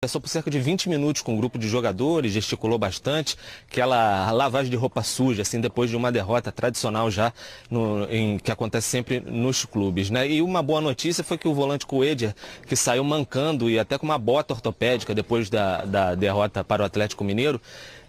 Passou por cerca de 20 minutos com um grupo de jogadores, gesticulou bastante, aquela lavagem de roupa suja, assim, depois de uma derrota tradicional já, que acontece sempre nos clubes, né? E uma boa notícia foi que o volante Coeder, que saiu mancando e até com uma bota ortopédica depois da derrota para o Atlético Mineiro,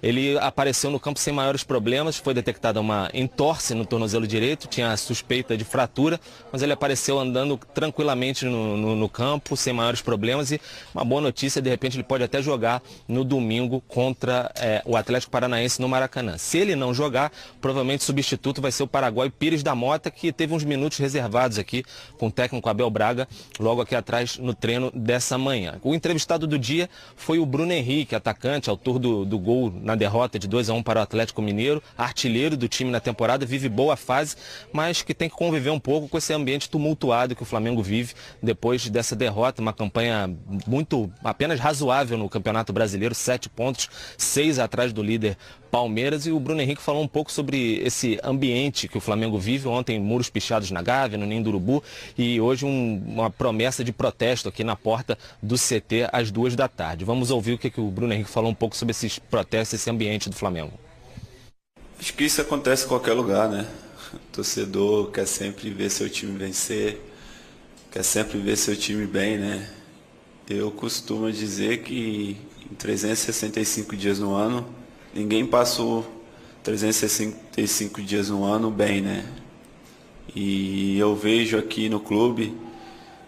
ele apareceu no campo sem maiores problemas, foi detectada uma entorse no tornozelo direito, tinha suspeita de fratura, mas ele apareceu andando tranquilamente no campo, sem maiores problemas, e uma boa notícia, de repente ele pode até jogar no domingo contra o Atlético Paranaense no Maracanã. Se ele não jogar, provavelmente o substituto vai ser o paraguaio Pires da Mota, que teve uns minutos reservados aqui com o técnico Abel Braga, logo aqui atrás no treino dessa manhã. O entrevistado do dia foi o Bruno Henrique, atacante, autor do gol na derrota de 2-1 para o Atlético Mineiro, artilheiro do time na temporada, vive boa fase, mas que tem que conviver um pouco com esse ambiente tumultuado que o Flamengo vive depois dessa derrota, uma campanha apenas razoável no Campeonato Brasileiro, 7 pontos, 6 atrás do líder Palmeiras, e o Bruno Henrique falou um pouco sobre esse ambiente que o Flamengo vive. Ontem muros pichados na Gávea, no Ninho do Urubu, e hoje uma promessa de protesto aqui na porta do CT às 2 da tarde. Vamos ouvir o que o Bruno Henrique falou um pouco sobre esses protestos, esse ambiente do Flamengo. Acho que isso acontece em qualquer lugar, né? O torcedor quer sempre ver seu time vencer, quer sempre ver seu time bem, né? Eu costumo dizer que em 365 dias no ano, ninguém passou 365 dias no ano bem, né? E eu vejo aqui no clube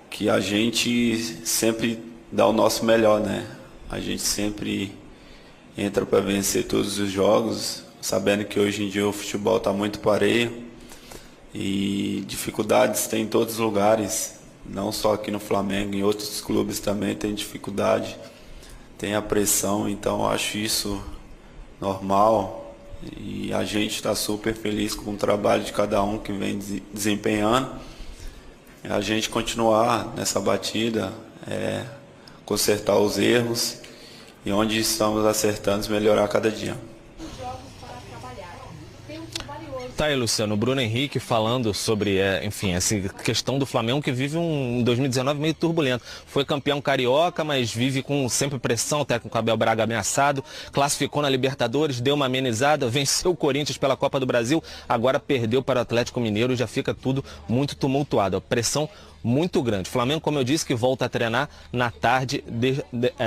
que a gente sempre dá o nosso melhor, né? A gente sempre entra para vencer todos os jogos, sabendo que hoje em dia o futebol está muito pareio e dificuldades tem em todos os lugares, não só aqui no Flamengo, em outros clubes também tem dificuldade, tem a pressão, então eu acho isso normal e a gente está super feliz com o trabalho de cada um que vem desempenhando. A gente continuar nessa batida, consertar os erros e onde estamos acertando, melhorar cada dia. Tá aí, Luciano, o Bruno Henrique falando sobre, essa questão do Flamengo que vive um 2019 meio turbulento. Foi campeão carioca, mas vive com sempre pressão, o técnico Abel Braga ameaçado, classificou na Libertadores, deu uma amenizada, venceu o Corinthians pela Copa do Brasil, agora perdeu para o Atlético Mineiro, já fica tudo muito tumultuado. A pressão muito grande. O Flamengo, como eu disse, que volta a treinar na tarde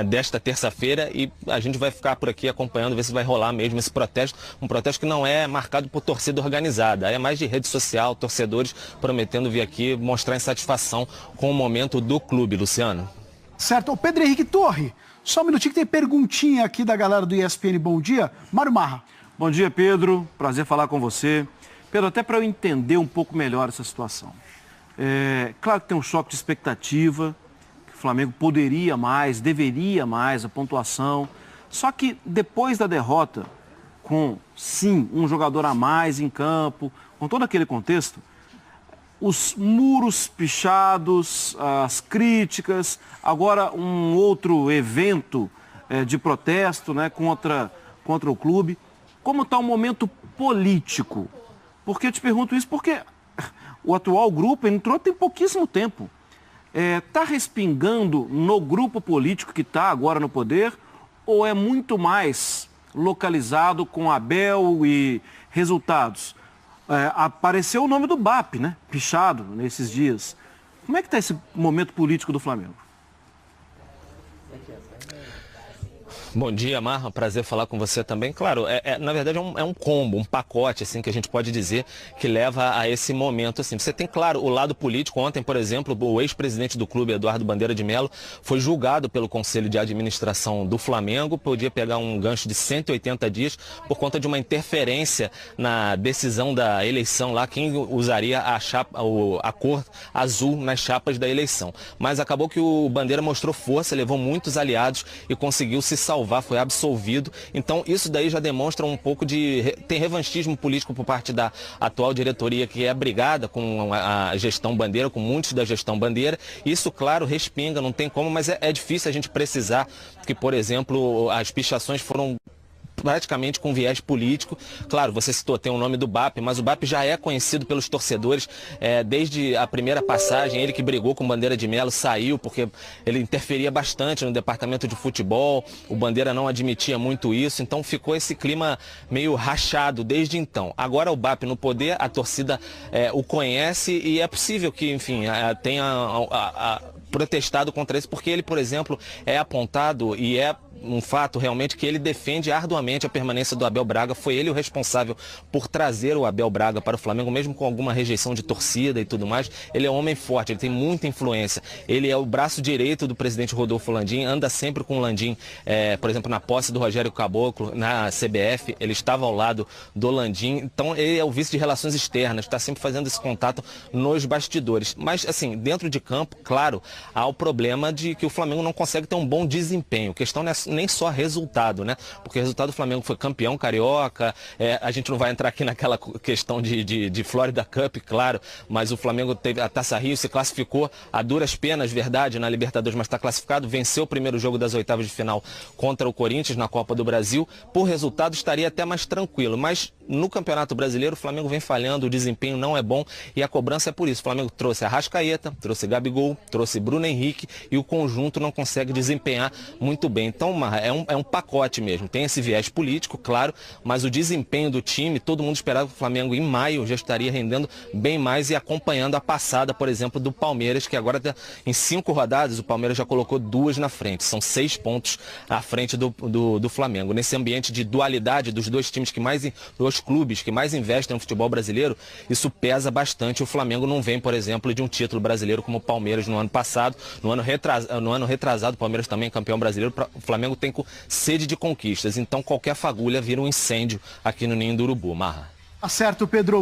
desta terça-feira, e a gente vai ficar por aqui acompanhando, ver se vai rolar mesmo esse protesto. Um protesto que não é marcado por torcida organizada, é mais de rede social, torcedores prometendo vir aqui mostrar insatisfação com o momento do clube, Luciano. Certo. O Pedro Henrique Torre, só um minutinho que tem perguntinha aqui da galera do ESPN. Bom dia. Mário Marra. Bom dia, Pedro. Prazer falar com você. Pedro, até para eu entender um pouco melhor essa situação. Claro que tem um choque de expectativa, que o Flamengo poderia mais, deveria mais, a pontuação. Só que depois da derrota, com, sim, um jogador a mais em campo, com todo aquele contexto, os muros pichados, as críticas, agora um outro evento de protesto, né, contra o clube. Como está o momento político? Porque eu te pergunto isso porque o atual grupo entrou tem pouquíssimo tempo. Está respingando no grupo político que está agora no poder, ou é muito mais localizado com Abel e resultados? Apareceu o nome do BAP, né? Pichado nesses dias. Como é que está esse momento político do Flamengo? Bom dia, Marra. Prazer falar com você também. Claro, na verdade é um combo, um pacote, assim, que a gente pode dizer que leva a esse momento, assim. Você tem, claro, o lado político. Ontem, por exemplo, o ex-presidente do clube, Eduardo Bandeira de Mello, foi julgado pelo Conselho de Administração do Flamengo, podia pegar um gancho de 180 dias por conta de uma interferência na decisão da eleição lá, quem usaria a cor azul nas chapas da eleição. Mas acabou que o Bandeira mostrou força, levou muitos aliados e conseguiu se salvar, foi absolvido. Então isso daí já demonstra um pouco tem revanchismo político por parte da atual diretoria, que é brigada com a gestão Bandeira, com muitos da gestão Bandeira. Isso, claro, respinga, não tem como, mas é difícil a gente precisar que, por exemplo, as pichações foram praticamente com viés político. Claro, você citou, tem o nome do BAP, mas o BAP já é conhecido pelos torcedores desde a primeira passagem. Ele que brigou com o Bandeira de Melo, saiu porque ele interferia bastante no departamento de futebol, o Bandeira não admitia muito isso, então ficou esse clima meio rachado desde então. Agora o BAP no poder, a torcida o conhece e é possível que, enfim, tenha protestado contra isso, porque ele, por exemplo, é apontado e é um fato realmente que ele defende arduamente a permanência do Abel Braga. Foi ele o responsável por trazer o Abel Braga para o Flamengo, mesmo com alguma rejeição de torcida e tudo mais. Ele é um homem forte, ele tem muita influência. Ele é o braço direito do presidente Rodolfo Landim, anda sempre com o Landim, por exemplo, na posse do Rogério Caboclo, na CBF, ele estava ao lado do Landim. Então ele é o vice de relações externas, está sempre fazendo esse contato nos bastidores. Mas, assim, dentro de campo, claro, há o problema de que o Flamengo não consegue ter um bom desempenho. A questão não é nem só resultado, né? Porque o resultado do Flamengo foi campeão carioca, a gente não vai entrar aqui naquela questão de Florida Cup, claro, mas o Flamengo teve a Taça Rio, se classificou a duras penas, verdade, na Libertadores, mas está classificado, venceu o primeiro jogo das oitavas de final contra o Corinthians na Copa do Brasil. Por resultado estaria até mais tranquilo, mas no Campeonato Brasileiro o Flamengo vem falhando, o desempenho não é bom e a cobrança é por isso. O Flamengo trouxe Arrascaeta, trouxe Gabigol, trouxe Bruno Henrique e o conjunto não consegue desempenhar muito bem. Então, é um pacote mesmo. Tem esse viés político, claro, mas o desempenho do time, todo mundo esperava que o Flamengo em maio já estaria rendendo bem mais e acompanhando a passada, por exemplo, do Palmeiras, que agora em 5 rodadas o Palmeiras já colocou 2 na frente. São 6 pontos à frente do Flamengo. Nesse ambiente de dualidade dos dois times dos clubes que mais investem no futebol brasileiro, isso pesa bastante. O Flamengo não vem, por exemplo, de um título brasileiro como o Palmeiras no ano passado. No ano retrasado, o Palmeiras também é campeão brasileiro. O Flamengo tem sede de conquistas, então qualquer fagulha vira um incêndio aqui no Ninho do Urubu. Marra. Tá certo, Pedro.